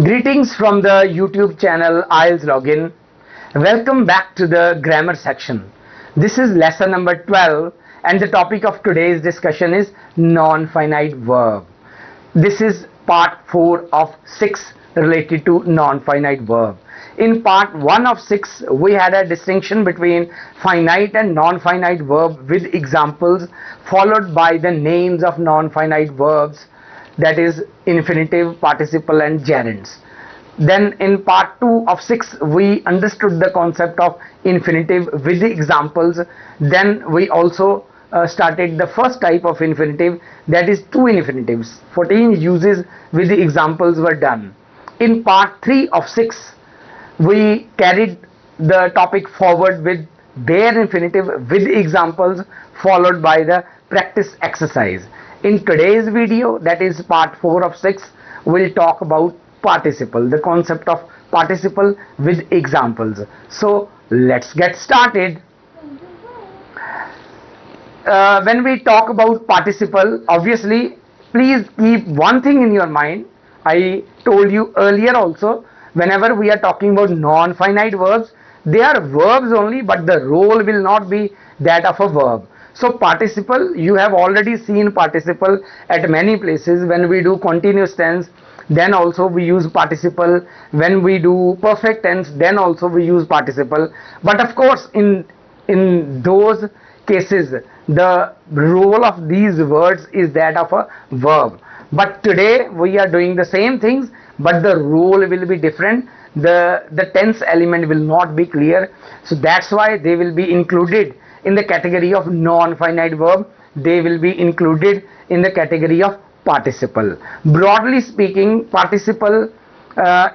Greetings from the YouTube channel IELTS Login. Welcome back to the grammar section. This is lesson number 12 and the topic of today's discussion is non-finite verb. This is part 4 of 6 related to non-finite verb. In part 1 of 6 we had a distinction between finite and non-finite verb with examples followed by the names of non-finite verbs, that is infinitive, participle and gerunds. Then in part 2 of 6 we understood the concept of infinitive with the examples. Then we also started the first type of infinitive, that is two infinitives. 14 uses with the examples were done. In part 3 of 6 we carried the topic forward with bare infinitive with examples followed by the practice exercise. In today's video, that is part 4 of 6, we'll talk about participle, the concept of participle with examples. So let's get started. When we talk about participle, obviously please keep one thing in your mind. I told you earlier also, whenever we are talking about non-finite verbs, they are verbs only, but the role will not be that of a verb. So participle, you have already seen participle at many places. When we do continuous tense, then also we use participle. When we do perfect tense, then also we use participle. But of course in those cases the role of these words is that of a verb. But today we are doing the same things, but the role will be different. The tense element will not be clear. So that's why they will be included in the category of non-finite verb. They will be included in the category of participle. Broadly speaking, participle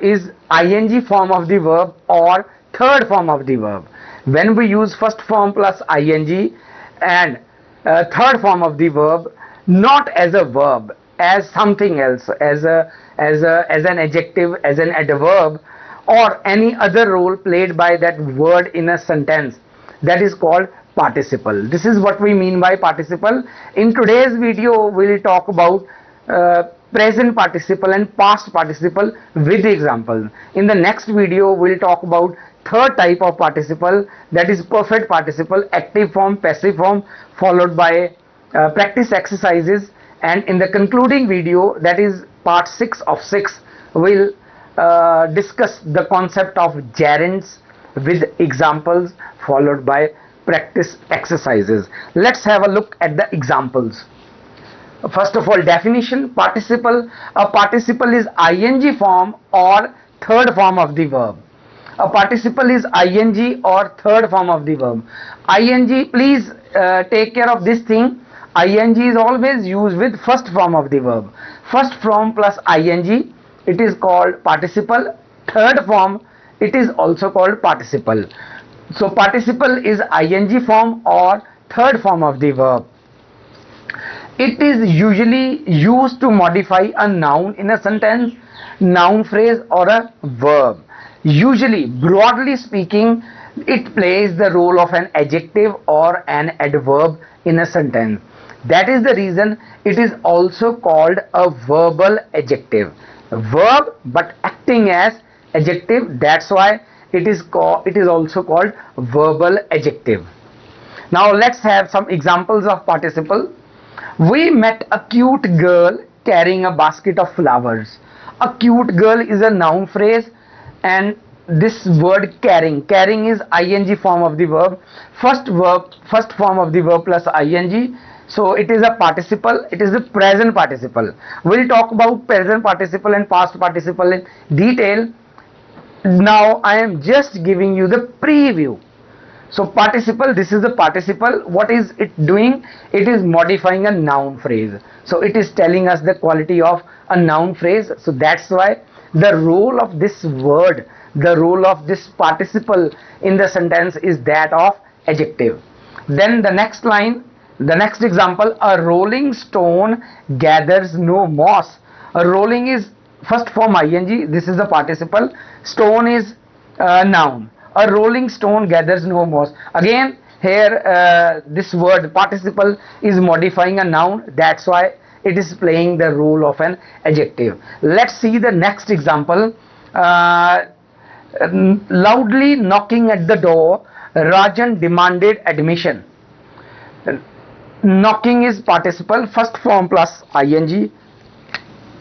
is ing form of the verb or third form of the verb. When we use first form plus ing and third form of the verb, not as a verb, as something else, as an adjective, as an adverb, or any other role played by that word in a sentence, that is called participle. This is what we mean by participle. In today's video we will talk about present participle and past participle with examples. In the next video we will talk about third type of participle, that is perfect participle, active form, passive form, followed by practice exercises. And in the concluding video, that is part 6 of 6, we will discuss the concept of gerunds with examples followed by practice exercises. Let's have a look at the examples. First of all, definition: participle. A participle is ing form or third form of the verb. A participle is ing or third form of the verb. Ing, please take care of this thing. Ing is always used with first form of the verb. First form plus ing, it is called participle. Third form, it is also called participle. So participle is ing form or third form of the verb. It is usually used to modify a noun in a sentence, noun phrase or a verb. Usually, broadly speaking, it plays the role of an adjective or an adverb in a sentence. That is the reason it is also called a verbal adjective. Verb but acting as adjective, that's why it is also called verbal adjective. Now let's have some examples of participle. We met a cute girl carrying a basket of flowers. A cute girl is a noun phrase, and this word carrying is ing form of the verb. First form of the verb plus ing. So it is a participle, it is the present participle. We'll talk about present participle and past participle in detail. Now I am just giving you the preview. So participle, this is the participle. What is it doing? It is modifying a noun phrase. So it is telling us the quality of a noun phrase. So that's why the role of this word, the role of this participle in the sentence is that of adjective. Then the next line, the next example: a rolling stone gathers no moss. A rolling is first form ing, this is the participle. Stone is noun. A rolling stone gathers no moss. Again here this word participle is modifying a noun, that's why it is playing the role of an adjective. Let's see the next example. Loudly knocking at the door, Rajan demanded admission. Knocking is participle, first form plus ing.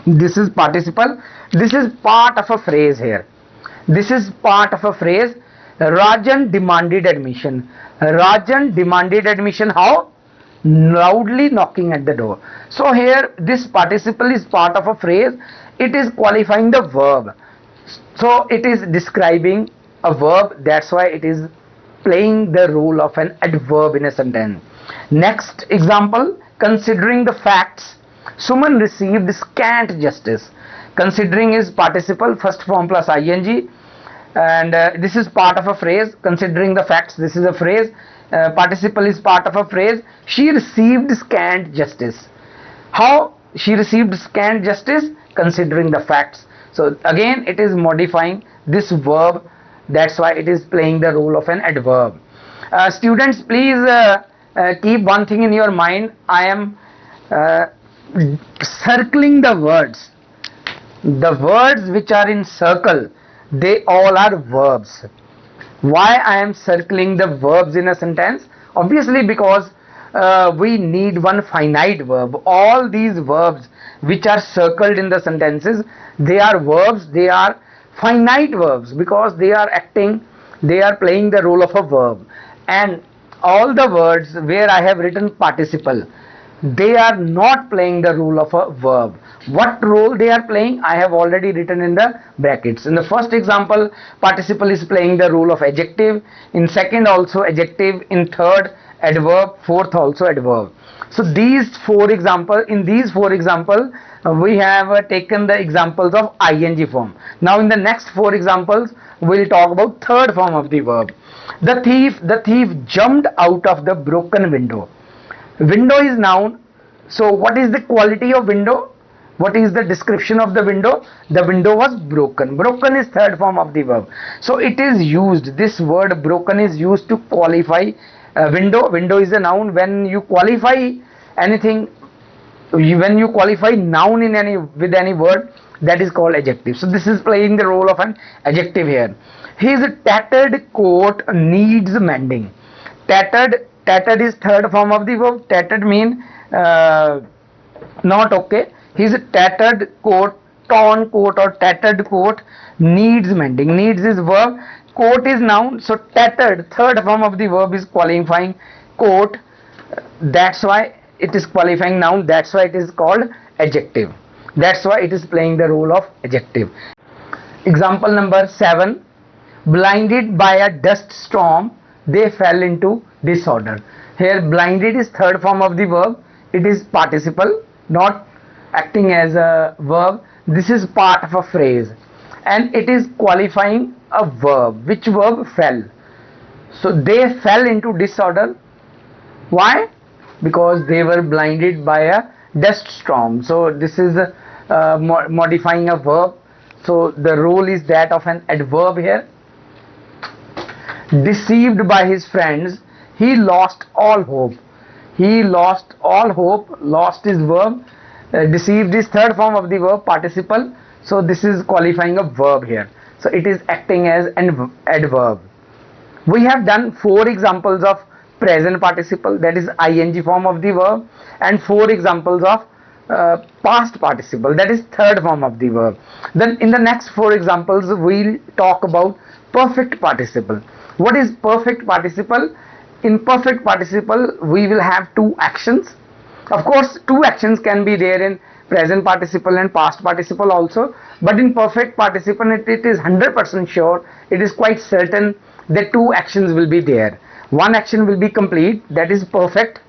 This is participle. This is part of a phrase here. This is part of a phrase. Rajan demanded admission. Rajan demanded admission. How? Loudly knocking at the door. So here this participle is part of a phrase. It is qualifying the verb. So it is describing a verb. That's why it is playing the role of an adverb in a sentence. Next example, considering the facts, Suman received scant justice. Considering is participle, first form plus ing, and this is part of a phrase. Considering the facts, this is a phrase. Participle is part of a phrase. She received scant justice. How she received scant justice? Considering the facts. So again it is modifying this verb. That's why it is playing the role of an adverb. Students, please keep one thing in your mind. I am circling the words. The words which are in circle, they all are verbs. Why I am circling the verbs in a sentence? Obviously because we need one finite verb. All these verbs which are circled in the sentences, they are verbs. They are finite verbs because they are acting, they are playing the role of a verb. And all the words where I have written participle, they are not playing the role of a verb. What role they are playing, I have already written in the brackets. In the first example, participle is playing the role of adjective. In second also adjective. In third adverb. Fourth also adverb. So these four examples, in these four examples, we have taken the examples of ing form. Now in the next four examples, we'll talk about third form of the verb. The thief jumped out of the broken window. Window is noun. So what is the quality of window? What is the description of the window? The window was broken. Broken is third form of the verb. So it is used, this word broken is used to qualify window. Window is a noun. When you qualify anything, when you qualify noun in with any word, that is called adjective. So this is playing the role of an adjective here. His tattered coat needs mending. Tattered is third form of the verb. Tattered mean not okay. His tattered coat, torn coat or tattered coat needs mending. Needs is verb. Coat is noun. So tattered, third form of the verb, is qualifying coat. That's why it is qualifying noun. That's why it is called adjective. That's why it is playing the role of adjective. Example number 7. Blinded by a dust storm, they fell into disorder. Here blinded is third form of the verb. It is participle, not acting as a verb. This is part of a phrase and it is qualifying a verb. Which verb? Fell. So they fell into disorder. Why? Because they were blinded by a dust storm. So this is modifying a verb. So the role is that of an adverb here. Deceived by his friends, he lost all hope. He lost all hope. Lost is verb. Deceived is third form of the verb, participle. So this is qualifying a verb here. So it is acting as an adverb. We have done 4 examples of present participle, that is ing form of the verb, and 4 examples of past participle, that is third form of the verb. Then in the next 4 examples we'll talk about perfect participle. What is perfect participle? In perfect participle we will have 2 actions. Of course 2 actions can be there in present participle and past participle also, but in perfect participle it is 100% sure, it is quite certain that 2 actions will be there. One action will be complete, that is perfect.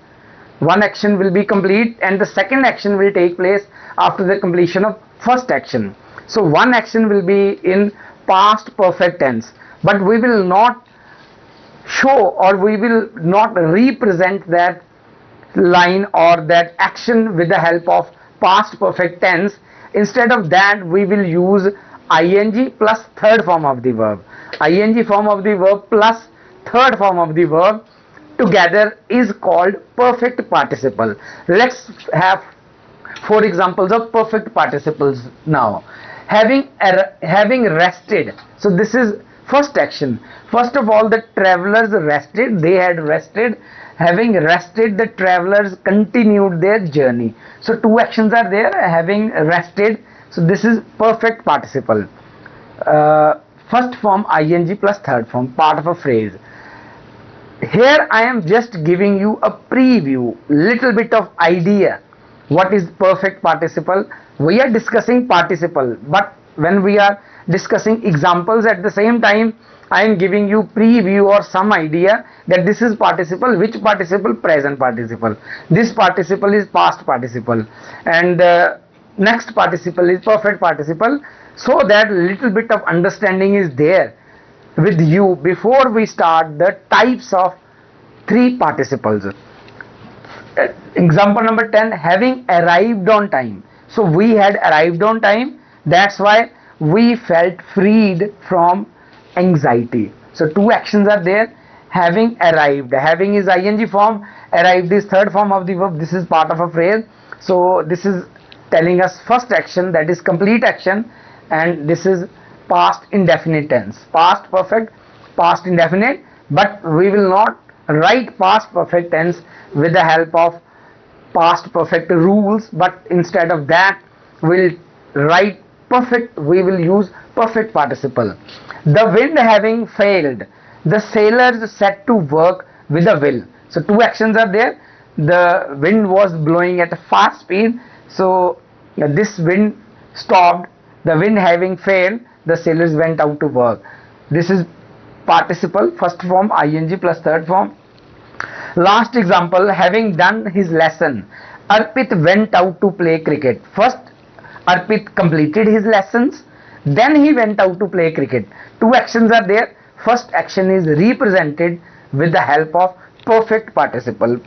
One action will be complete and the second action will take place after the completion of first action. So one action will be in past perfect tense, but we will not show or we will not represent that line or that action with the help of past perfect tense. Instead of that we will use ing plus third form of the verb. Ing form of the verb plus third form of the verb together is called perfect participle. Let's have 4 examples of perfect participles now. Having rested. So this is first action. First of all, the travelers rested. They had rested. Having rested, the travelers continued their journey. So 2 actions are there. Having rested. So this is perfect participle. First form ing plus third form, part of a phrase. Here I am just giving you a preview, little bit of idea what is perfect participle. We are discussing participle, but when we are discussing examples at the same time, I am giving you preview or some idea that this is participle. Which participle? Present participle. This participle is past participle, and next participle is perfect participle, so that little bit of understanding is there with you before we start the types of 3 participles. Example number 10, having arrived on time. So we had arrived on time, that's why we felt freed from anxiety. So 2 actions are there. Having arrived, having is ing form, arrived is third form of the verb. This is part of a phrase. So this is telling us first action, that is complete action, and this is past indefinite tense. Past perfect, past indefinite, but we will not write past perfect tense with the help of past perfect rules, but instead of that we'll write perfect, we will use perfect participle. The wind having failed, the sailors set to work with a will. So 2 actions are there. The wind was blowing at a fast speed, so this wind stopped. The wind having failed, the sailors went out to work. This is participle, first form ing plus third form. Last example, having done his lesson, Arpit went out to play cricket. First Arpit completed his lessons, then he went out to play cricket. 2 actions are there. First action is represented with the help of perfect participle.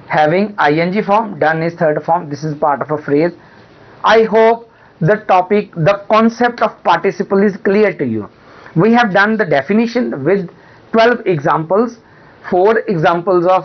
Having ing form, done is third form. This is part of a phrase. I hope the topic, the concept of participle is clear to you. We have done the definition with 12 examples, 4 examples of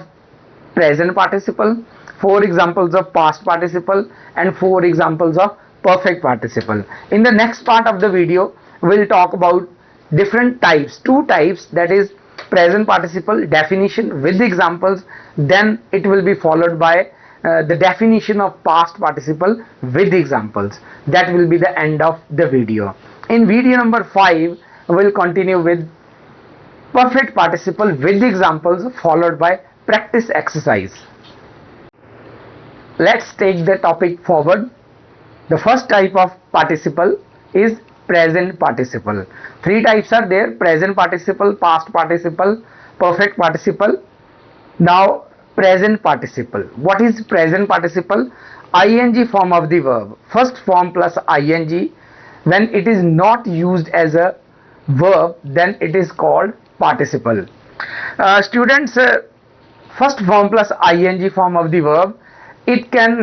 present participle, 4 examples of past participle, and 4 examples of perfect participle. In the next part of the video, we'll talk about different types, 2 types, that is present participle definition with examples, then it will be followed by the definition of past participle with examples. That will be the end of the video. In video number 5, we'll continue with perfect participle with examples followed by practice exercise. Let's take the topic forward. The first type of participle is present participle. 3 types are there: present participle, past participle, perfect participle. Now present participle. What is present participle? Ing form of the verb, first form plus ing. When it is not used as a verb, then it is called participle. Students, first form plus ing form of the verb, it can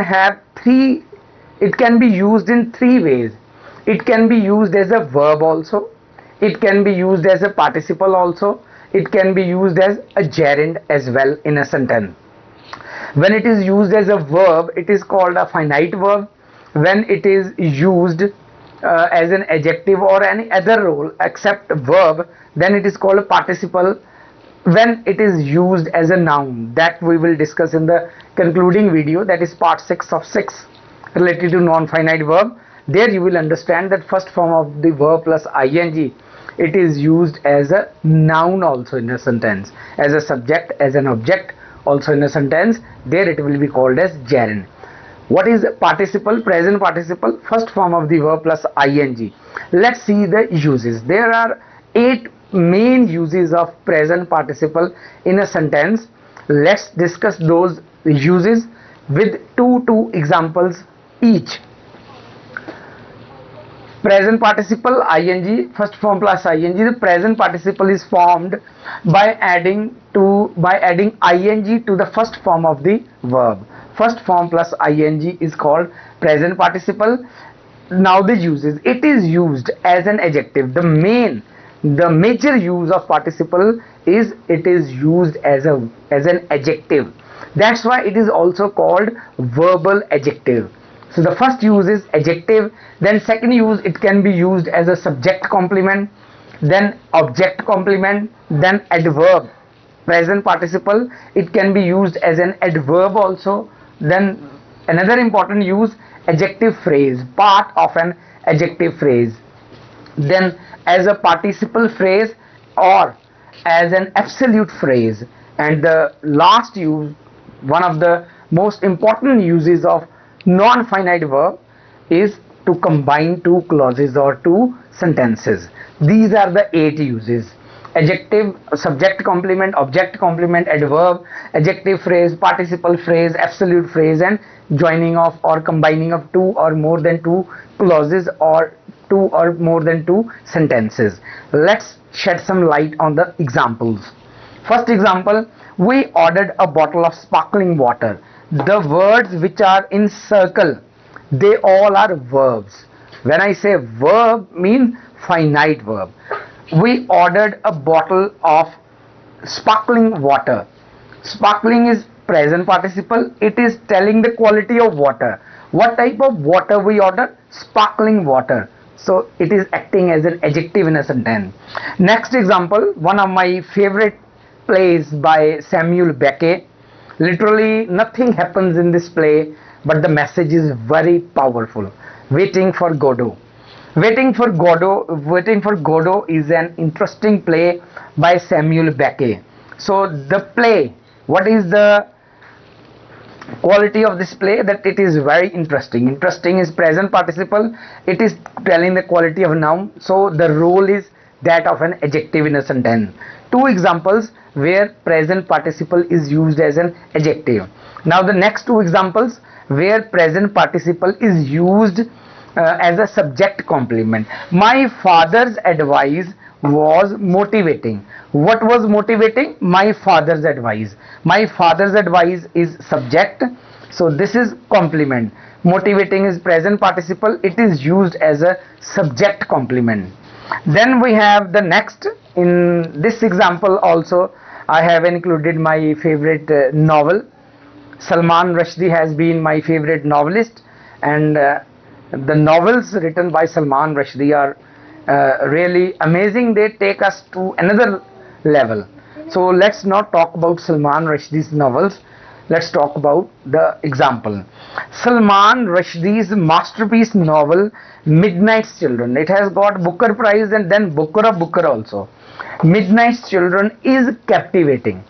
be used in 3 ways. It can be used as a verb also, it can be used as a participle also, it can be used as a gerund as well in a sentence. When it is used as a verb, it is called a finite verb. When it is used as an adjective or any other role except verb, then it is called a participle. When it is used as a noun, that we will discuss in the concluding video, that is part 6 of 6 related to non-finite verb. There you will understand that first form of the verb plus ing, it is used as a noun also in a sentence, as a subject, as an object also in a sentence. There it will be called as gerund. What is participle? Present participle, first form of the verb plus ing. Let's see the uses. There are 8 main uses of present participle in a sentence. Let's discuss those uses with 2 examples each. Present participle ing, first form plus ing. The present participle is formed by adding ing to the first form of the verb. First form plus ing is called present participle. Now the uses. It is used as an adjective. The major use of participle is it is used as an adjective. That's why it is also called verbal adjective. So the first use is adjective, then second use, it can be used as a subject complement, then object complement, then adverb, present participle, it can be used as an adverb also, then another important use, adjective phrase, part of an adjective phrase, then as a participle phrase or as an absolute phrase. And the last use, one of the most important uses of non-finite verb is to combine two clauses or two sentences. These are the 8 uses: adjective, subject complement, object complement, adverb, adjective phrase, participle phrase, absolute phrase, and joining of or combining of two or more than two clauses or two or more than two sentences. Let's shed some light on the examples. First example, we ordered a bottle of sparkling water. The words which are in circle, they all are verbs. When I say verb, mean finite verb. We ordered a bottle of sparkling water. Sparkling is present participle. It is telling the quality of water. What type of water we ordered? Sparkling water. So it is acting as an adjective in a sentence. Next example, one of my favorite plays by Samuel Beckett. Literally nothing happens in this play, but the message is very powerful. Waiting for Godot. Waiting for Godot is an interesting play by Samuel Beckett. So the play, what is the quality of this play? That it is very interesting. Interesting is present participle. It is telling the quality of a noun. So the role is that of an adjective in a sentence. Two examples where present participle is used as an adjective. Now the next two examples where present participle is used as a subject complement. My father's advice was motivating. What was motivating? My father's advice. My father's advice is subject, so this is complement. Motivating is present participle. It is used as a subject complement. Then we have the next. In this example also I have included my favorite novel. Salman Rushdie has been my favorite novelist, and the novels written by Salman Rushdie are really amazing. They take us to another level. So let's not talk about Salman Rushdie's novels. Let's talk about the example. Salman Rushdie's masterpiece novel Midnight's Children. It has got Booker Prize and then Booker of Booker also. Midnight's Children is captivating.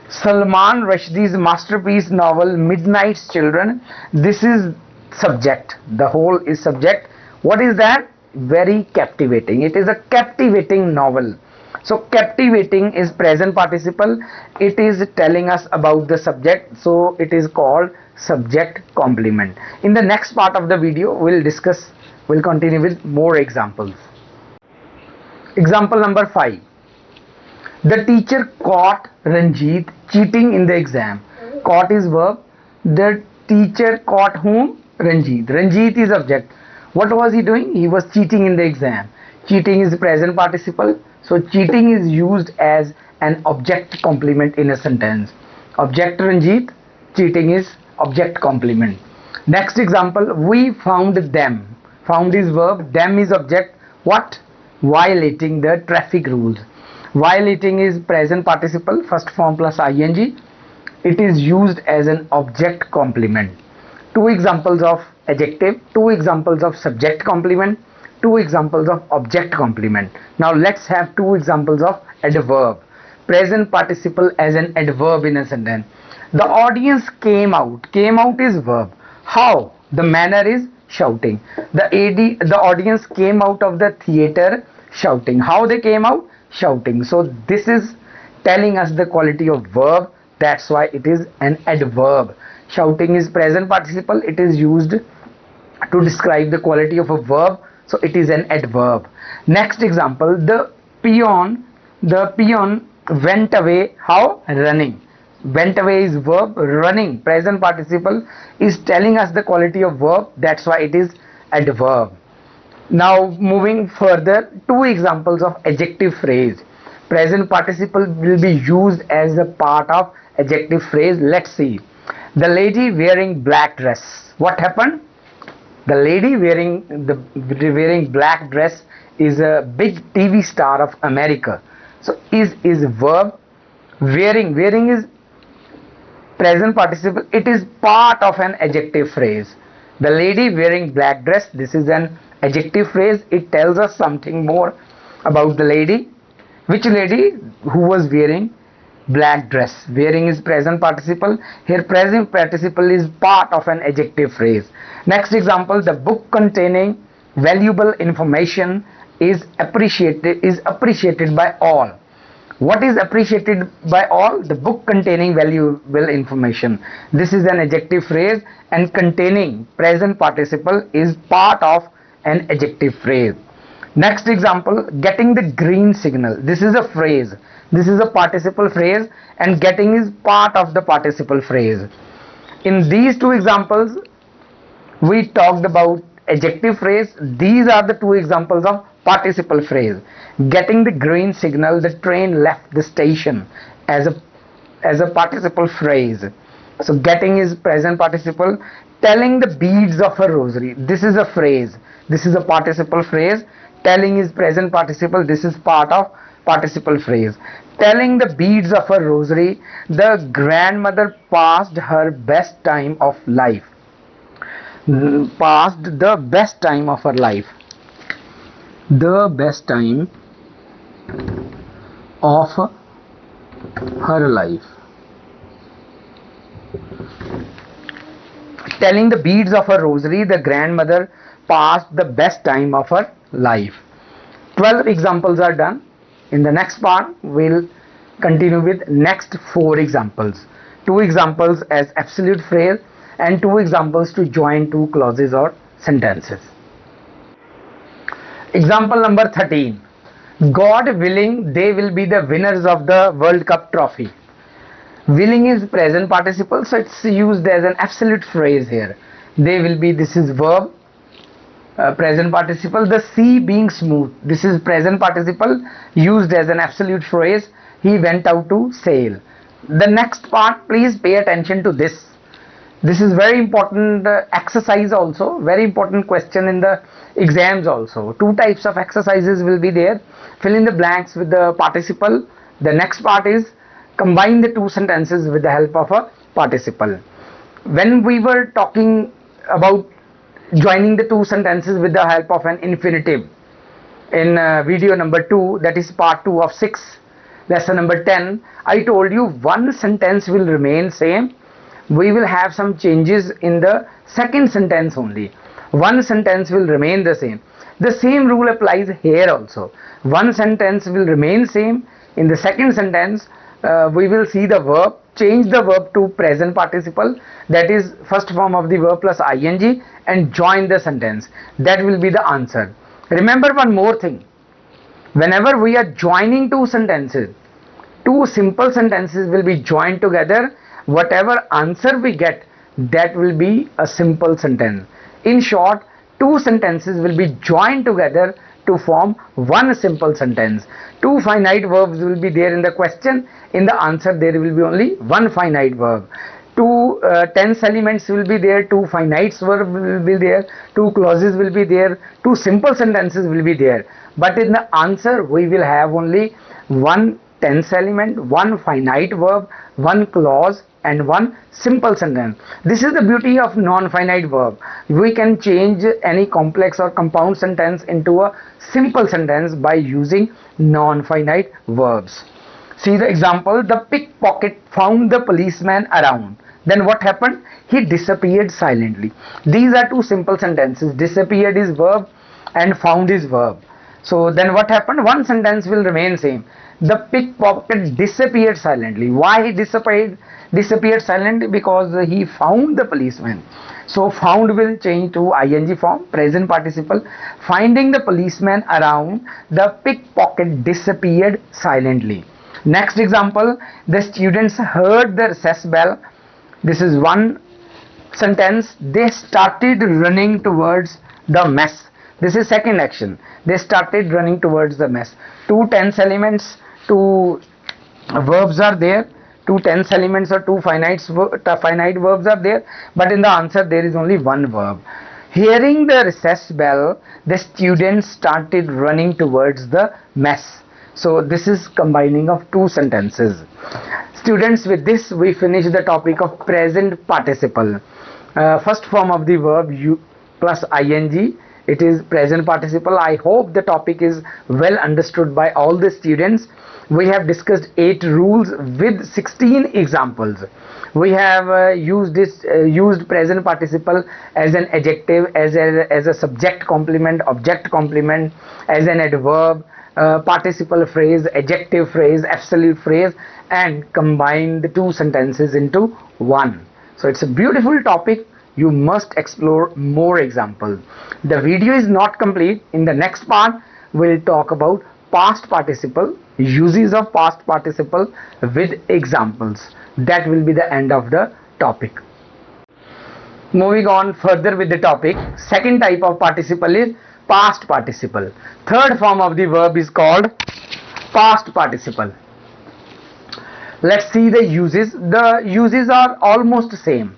Salman Rushdie's masterpiece novel Midnight's Children, this is subject. The whole is subject. What is that? Very captivating. It is a captivating novel. So captivating is present participle. It is telling us about the subject, so it is called subject complement. In the next part of the video we'll continue with more examples. Example number 5. The teacher caught Ranjit cheating in the exam. Caught is verb. The teacher caught whom? Ranjit. Ranjit is object. What was he doing? He was cheating in the exam. Cheating is present participle. So cheating is used as an object complement in a sentence. Object Ranjit, cheating is object complement. Next example, we found them. Found is verb, them is object. What? Violating the traffic rules. Violating is present participle, first form plus ing. It is used as an object complement. Two examples of adjective, two examples of subject complement, two examples of object complement. Now let's have two examples of adverb. Present participle as an adverb in a sentence. The audience came out. Came out is verb. How? The manner is shouting. The audience came out of the theater shouting. How they came out? Shouting. So this is telling us the quality of verb. That's why it is an adverb. Shouting is present participle. It is used to describe the quality of a verb. So it is an adverb. Next example, the peon went away. How? Running. Went away is verb. Running, present participle, is telling us the quality of verb. That's why it is adverb. Now moving further, two examples of adjective phrase. Present participle will be used as a part of adjective phrase. Let's see. The lady wearing black dress. What happened? The lady wearing black dress is a big TV star of America. So is verb. Wearing is present participle. It is part of an adjective phrase. The lady wearing black dress, this is an adjective phrase. It tells us something more about the lady. Which lady? Who was wearing black dress. Wearing is present participle. Here present participle is part of an adjective phrase. Next example, the book containing valuable information is appreciated by all. What is appreciated by all? The book containing valuable information. This is an adjective phrase, and containing present participle is part of an adjective phrase. Next example, getting the green signal. This is a phrase. This is a participle phrase, and getting is part of the participle phrase. In these two examples, we talked about adjective phrase. These are the two examples of participle phrase. Getting the green signal, the train left the station, as a participle phrase. So getting is present participle. Telling the beads of a rosary. This is a phrase. This is a participle phrase. Telling is present participle. This is part of participle phrase. Telling the beads of a rosary. The grandmother passed her best time of life. Passed the best time of her life. The best time of her life. Telling the beads of a rosary, the grandmother passed the best time of her life. 12 examples are done. In the next part, we'll continue with next 4 examples. 2 examples as absolute phrase and 2 examples to join 2 clauses or sentences. Example number 13. God willing, they will be the winners of the World Cup trophy. Willing is present participle, so it's used as an absolute phrase here. They will be, this is verb, present participle. The sea being smooth, this is present participle used as an absolute phrase. He went out to sail. The next part, please pay attention to this. This is very important exercise also, very important question in the exams also. 2 types of exercises will be there. Fill in the blanks with the participle. The next part is combine the 2 sentences with the help of a participle. When we were talking about joining the 2 sentences with the help of an infinitive in video number 2, that is part 2 of 6, lesson number 10, I told you one sentence will remain same. We will have some changes in the second sentence only. One sentence will remain the same. The same rule applies here also. One sentence will remain same. In the second sentence, we will see the verb, change the verb to present participle, that is first form of the verb plus ing, and join the sentence. That will be the answer. Remember one more thing. Whenever we are joining 2 sentences, 2 simple sentences will be joined together. Whatever answer we get, that will be a simple sentence. In short, 2 sentences will be joined together to form one simple sentence. 2 finite verbs will be there in the question. In the answer, there will be only one finite verb. 2 tense elements will be there. 2 finite verbs will be there. 2 clauses will be there. 2 simple sentences will be there. But in the answer, we will have only one tense element, one finite verb, one clause, and one simple sentence. This is the beauty of non-finite verb. We can change any complex or compound sentence into a simple sentence by using non-finite verbs. See the example, the pickpocket found the policeman around. Then what happened? He disappeared silently. These are 2 simple sentences. Disappeared is verb and found is verb. So then what happened? One sentence will remain same. The pickpocket disappeared silently. Why he disappeared silently? Because he found the policeman. So found will change to ing form, present participle. Finding the policeman around, the pickpocket disappeared silently. Next example, the students heard the recess bell. This is one sentence. They started running towards the mess. This is second action. They started running towards the mess. 2 tense elements, 2 verbs are there. two tense elements or two finite verbs are there, but in the answer there is only one verb. Hearing the recess bell, the students started running towards the mess. So this is combining of two sentences. Students, with this we finish the topic of present participle. First form of the verb you plus ing, it is present participle. I hope the topic is well understood by all the students. We have discussed 8 rules with 16 examples. We have used present participle as an adjective, as a subject complement, object complement, as an adverb, participle phrase, adjective phrase, absolute phrase, and combine the two sentences into one. So it's a beautiful topic. You must explore more examples. The video is not complete. In the next part we'll talk about past participle, uses of past participle with examples. That will be the end of the topic. Moving on further with the topic, second type of participle is past participle. Third form of the verb is called past participle. Let's see the uses. The uses are almost same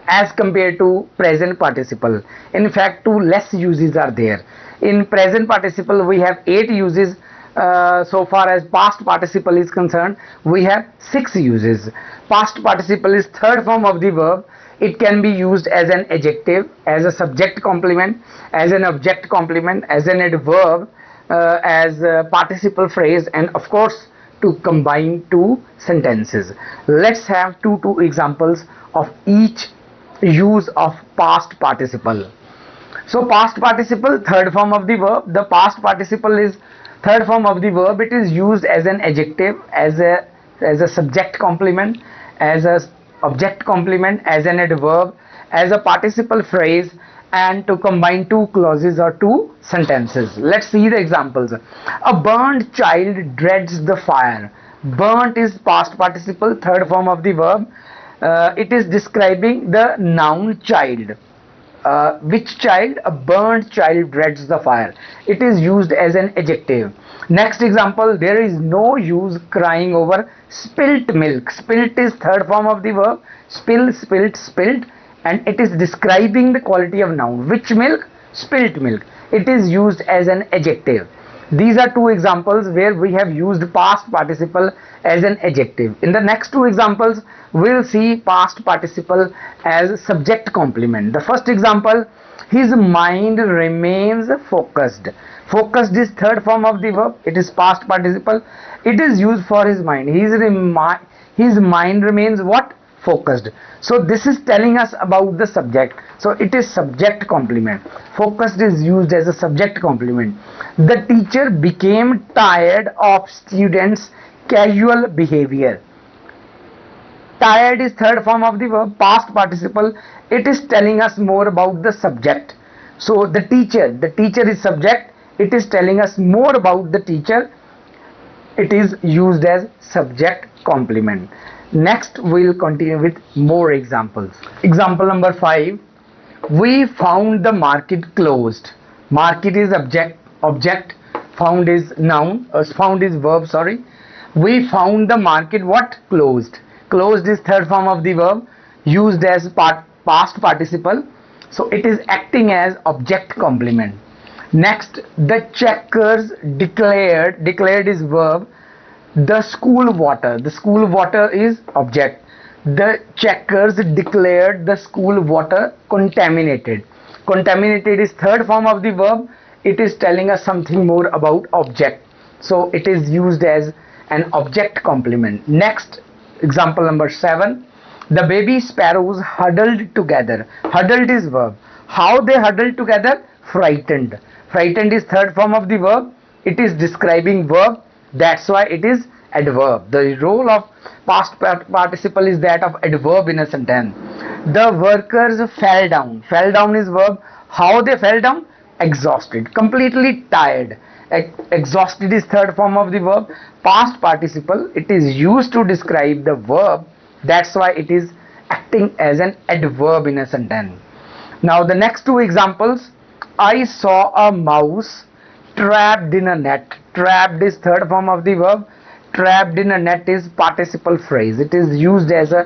as compared to present participle. In fact, 2 less uses are there. In present participle we have 8 uses. So far as past participle is concerned, we have 6 uses. Past participle is third form of the verb. It can be used as an adjective, as a subject complement, as an object complement, as an adverb, as a participle phrase, and of course to combine two sentences. Let's have two examples of each use of past participle. So past participle, third form of the verb. The past participle is third form of the verb. It is used as an adjective, as a subject complement, as a object complement, as an adverb, as a participle phrase, and to combine two clauses or two sentences. Let's see the examples. A burnt child dreads the fire. Burnt is past participle, third form of the verb. It is describing the noun child. Which child? A burnt child dreads the fire. It is used as an adjective. Next example, there is no use crying over spilt milk. Spilt is third form of the verb. Spill, spilt, spilt, and it is describing the quality of noun. Which milk? Spilt milk. It is used as an adjective. These are 2 examples where we have used past participle as an adjective. In the next 2 examples, we'll see past participle as subject complement. The first example, his mind remains focused. Focused is third form of the verb. It is past participle. It is used for his mind. His mind remains what? Focused. So this is telling us about the subject. So it is subject complement. Focused is used as a subject complement. The teacher became tired of students' casual behavior. Tired is third form of the verb, past participle. It is telling us more about the subject. So the teacher is subject. It is telling us more about the teacher. It is used as subject complement. Next we'll continue with more examples. Example number 5. We found the market closed. Market is object, found is noun, found is verb, sorry. We found the market what? Closed. Closed is third form of the verb, used as past participle. So it is acting as object complement. Next, the checkers declared is verb. The school water is object. The checkers declared the school water contaminated. Contaminated is third form of the verb. It is telling us something more about object. So it is used as an object complement. Next, example number 7. The baby sparrows huddled together. Huddled is verb. How they huddled together? Frightened. Frightened is third form of the verb. It is describing verb. That's why it is adverb. The role of past participle is that of adverb in a sentence. The workers fell down. Fell down is verb. How they fell down? Exhausted. Completely tired. Exhausted is third form of the verb. Past participle. It is used to describe the verb. That's why it is acting as an adverb in a sentence. Now the next 2 examples. I saw a mouse trapped in a net. Trapped is third form of the verb. trapped in a net is participle phrase. It is used as a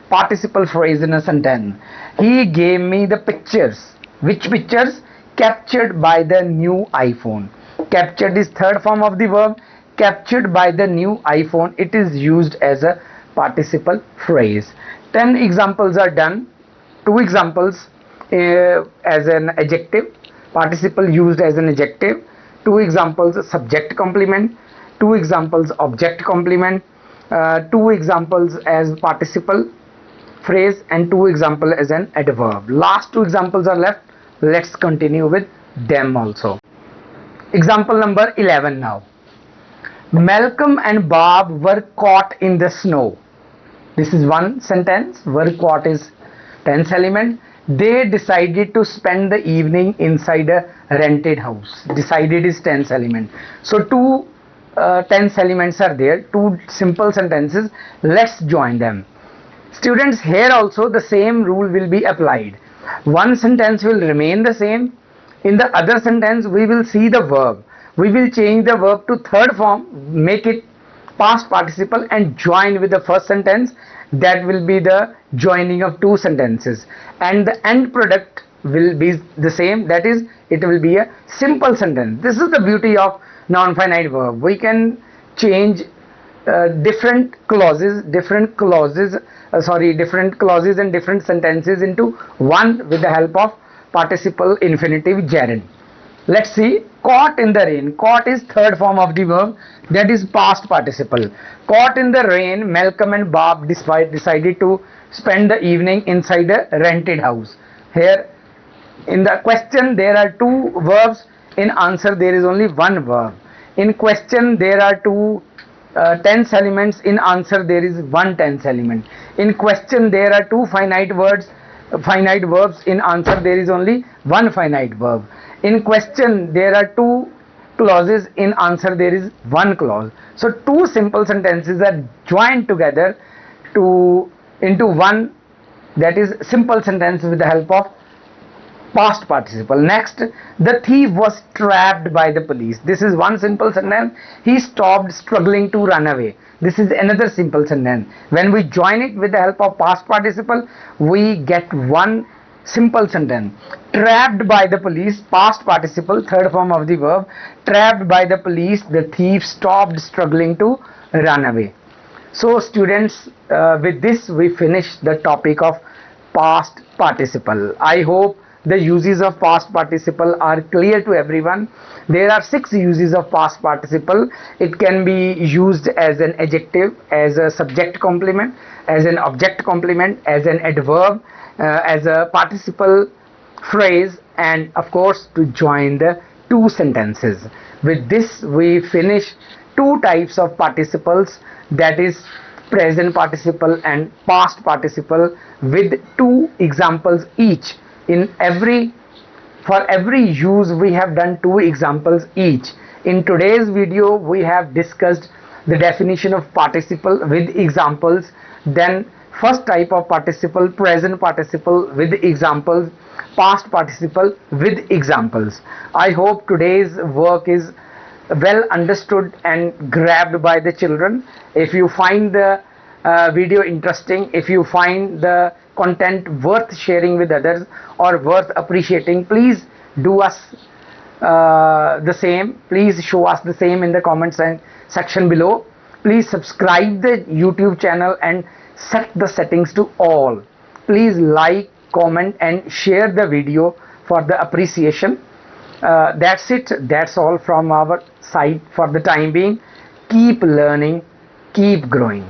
participle phrase in a sentence. He gave me the pictures. Which pictures? Captured by the new iPhone. Captured is third form of the verb. Captured by the new iPhone. It is used as a participle phrase. 10 examples are done. 2 examples as an adjective. Participle used as an adjective. 2 examples subject complement. 2 examples object complement. 2 examples as participle phrase, and 2 examples as an adverb. Last 2 examples are left. Let's continue with them also. Example number 11 now. Malcolm and Bob were caught in the snow. This is one sentence. Were caught is tense element. They decided to spend the evening inside a rented house. Decided is tense element. So 2 tense elements are there. 2 simple sentences. Let's join them. Students, here also the same rule will be applied. One sentence will remain the same. In the other sentence we will see the verb. We will change the verb to third form, make it past participle and join with the first sentence. That will be the joining of 2 sentences, and the end product will be the same. That is, it will be a simple sentence. This is the beauty of non-finite verb. We can change different clauses and different sentences into one with the help of participle infinitive gerund. Let's see. Caught in the rain. Caught is third form of the verb. That is past participle. Caught in the rain, Malcolm and Bob decided to spend the evening inside a rented house. Here in the question there are 2 verbs. In answer there is only 1 verb. In question there are 2 tense elements. In answer there is 1 tense element. In question there are 2 finite verbs. In answer there is only 1 finite verb. In question there are 2 clauses. In answer there is 1 clause. So 2 simple sentences are joined together into one, that is simple sentence with the help of past participle. Next, the thief was trapped by the police. This is one simple sentence. He stopped struggling to run away. This is another simple sentence. When we join it with the help of past participle, we get one simple sentence. Trapped by the police, past participle, third form of the verb. Trapped by the police, the thief stopped struggling to run away. So students, with this we finish the topic of past participle. I hope the uses of past participle are clear to everyone. There are 6 uses of past participle. It can be used as an adjective, as a subject complement, as an object complement, as an adverb, as a participle phrase, and of course to join the 2 sentences. With this we finish 2 types of participles, that is present participle and past participle, with 2 examples each. For every use we have done 2 examples each. In today's video we have discussed the definition of participle with examples, then first type of participle, present participle with examples, past participle with examples. I hope today's work is well understood and grabbed by the children. If you find the video interesting, if you find the content worth sharing with others or worth appreciating, please do us the same. Please show us the same in the comments section below. Please subscribe the YouTube channel and set the settings to all. Please like, comment and share the video for the appreciation. That's it. That's all from our side for the time being. Keep learning, keep growing.